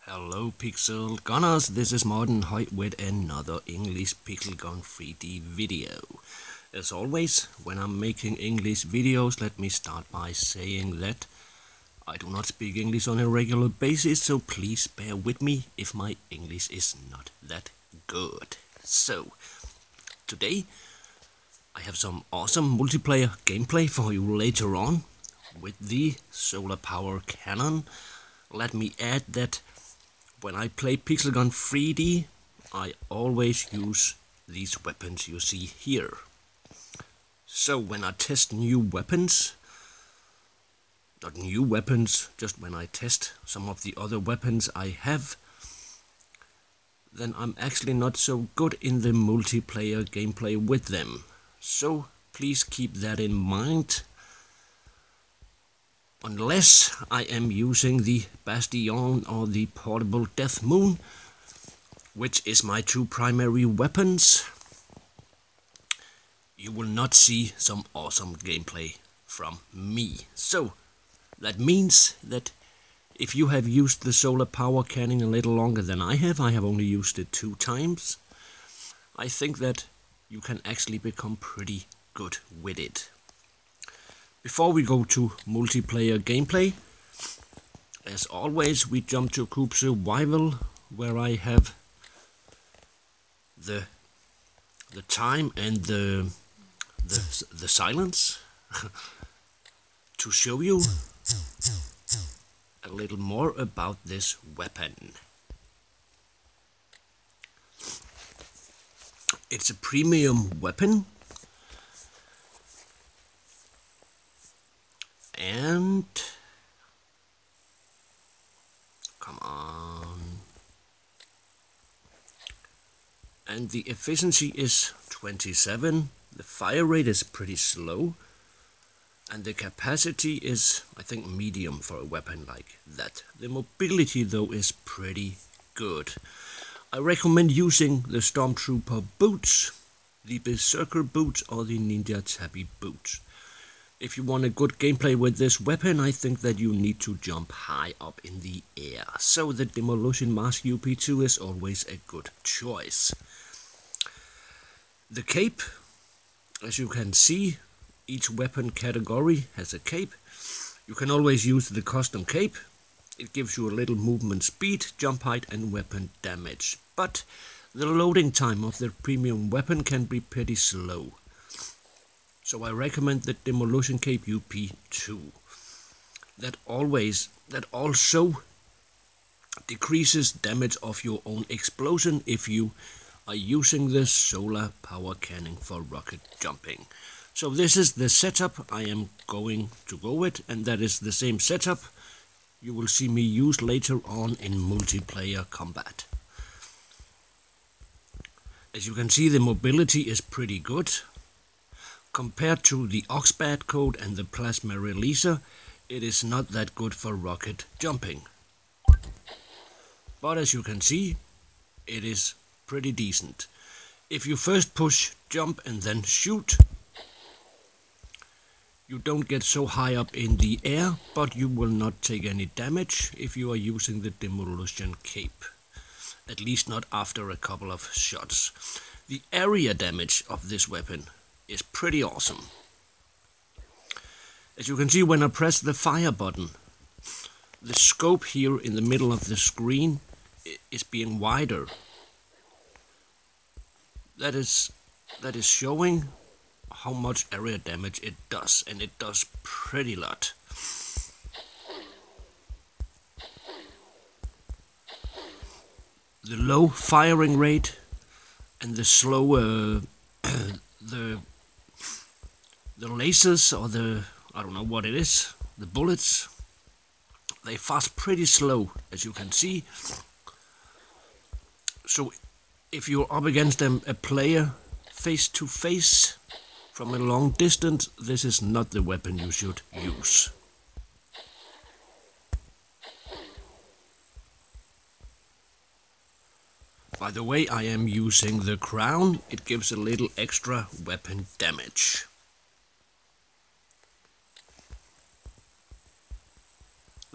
Hello Pixel Gunners, this is Martin Høj with another English Pixel Gun 3D video. As always, when I'm making English videos, let me start by saying that I do not speak English on a regular basis, so please bear with me if my English is not that good. So, today I have some awesome multiplayer gameplay for you later on with the Solar Power Cannon. Let me add that when I play Pixel Gun 3D, I always use these weapons you see here. So when I test new weapons, not new weapons, just when I test some of the other weapons I have, then I'm actually not so good in the multiplayer gameplay with them. So please keep that in mind. Unless I am using the Bastion or the Portable Death Moon, which is my two primary weapons, you will not see some awesome gameplay from me. So that means that if you have used the Solar Power Cannon a little longer than I have only used it 2 times, I think that you can actually become pretty good with it. Before we go to multiplayer gameplay, as always we jump to Cube Survival, where I have the time and the silence to show you a little more about this weapon. It's a premium weapon. And come on, and the efficiency is 27, the fire rate is pretty slow, and the capacity is, I think, medium for a weapon like that. The mobility though is pretty good. I recommend using the Stormtrooper boots, the Berserker boots, or the Ninja Tabi boots. If you want a good gameplay with this weapon, I think that you need to jump high up in the air. So the Demolition Mask UP2 is always a good choice. The cape, as you can see, each weapon category has a cape. You can always use the custom cape. It gives you a little movement speed, jump height and weapon damage. But the loading time of the premium weapon can be pretty slow. So I recommend the Demolition Cape UP2. That also decreases damage of your own explosion if you are using the Solar Power Cannon for rocket jumping. So this is the setup I am going to go with, and that is the same setup you will see me use later on in multiplayer combat. As you can see, the mobility is pretty good. Compared to the Oxbat Code and the Plasma Releaser, it is not that good for rocket jumping. But as you can see, it is pretty decent. If you first push, jump and then shoot, you don't get so high up in the air, but you will not take any damage if you are using the Demolition Cape. At least not after a couple of shots. The area damage of this weapon is pretty awesome. As you can see, when I press the fire button, the scope here in the middle of the screen is being wider. That is showing how much area damage it does, and it does pretty lot. The low firing rate and the slow the lasers, or I don't know what it is, the bullets, they fast pretty slow, as you can see. So if you're up against a player face to face from a long distance, this is not the weapon you should use. By the way, I am using the crown. It gives a little extra weapon damage.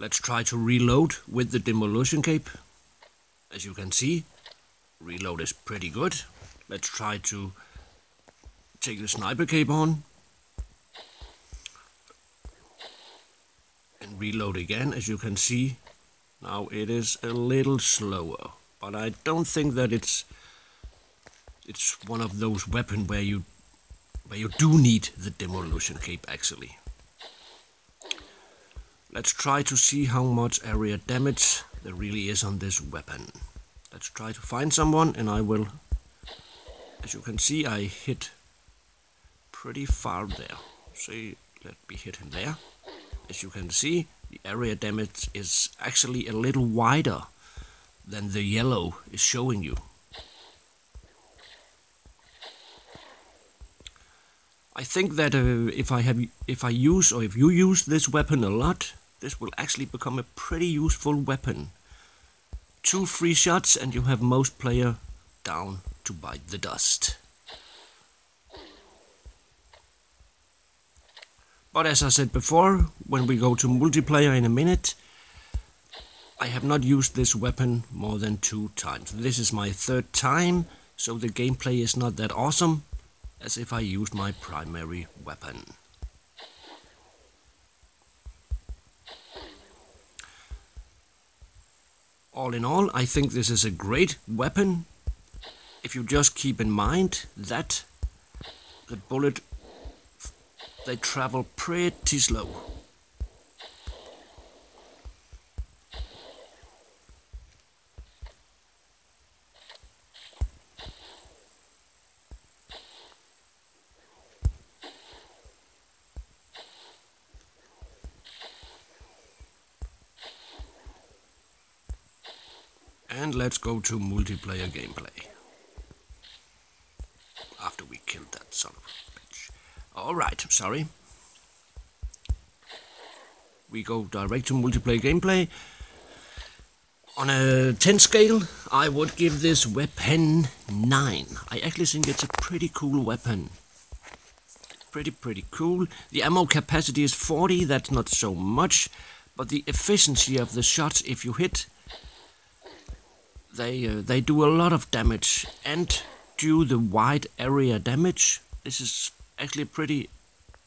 Let's try to reload with the Demolition Cape. As you can see, reload is pretty good. Let's try to take the sniper cape on and reload again. As you can see, now it is a little slower, but I don't think that it's one of those weapons where you do need the demolition cape actually. Let's try to see how much area damage there really is on this weapon. Let's try to find someone, and I will. As you can see, I hit pretty far there. See, let me hit him there. As you can see, the area damage is actually a little wider than the yellow is showing you. I think that if you use this weapon a lot, this will actually become a pretty useful weapon. 2 free shots and you have most player down to bite the dust. But as I said before, when we go to multiplayer in a minute, I have not used this weapon more than 2 times. This is my 3rd time, so the gameplay is not that awesome as if I used my primary weapon. All in all, I think this is a great weapon if you just keep in mind that the bullet, they travel pretty slow. And let's go to multiplayer gameplay. After we killed that son of a bitch. Alright, sorry. We go direct to multiplayer gameplay. On a 10 scale, I would give this weapon 9. I actually think it's a pretty cool weapon. Pretty cool. The ammo capacity is 40, that's not so much. But the efficiency of the shots, if you hit, they do a lot of damage, and due to the wide area damage, this is actually a pretty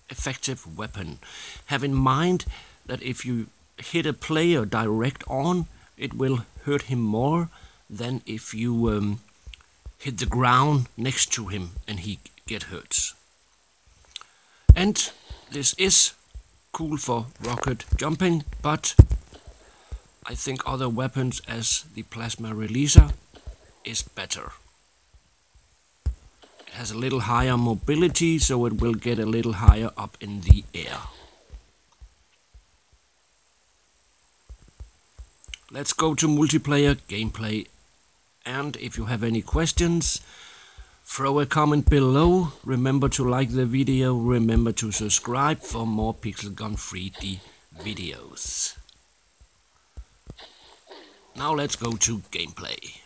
effective weapon. Have in mind that if you hit a player direct on, it will hurt him more than if you hit the ground next to him and he get hurt. And this is cool for rocket jumping, but I think other weapons as the plasma releaser is better. It has a little higher mobility, so it will get a little higher up in the air. Let's go to multiplayer gameplay, and if you have any questions, throw a comment below. Remember to like the video, remember to subscribe for more Pixel Gun 3D videos. Now let's go to gameplay.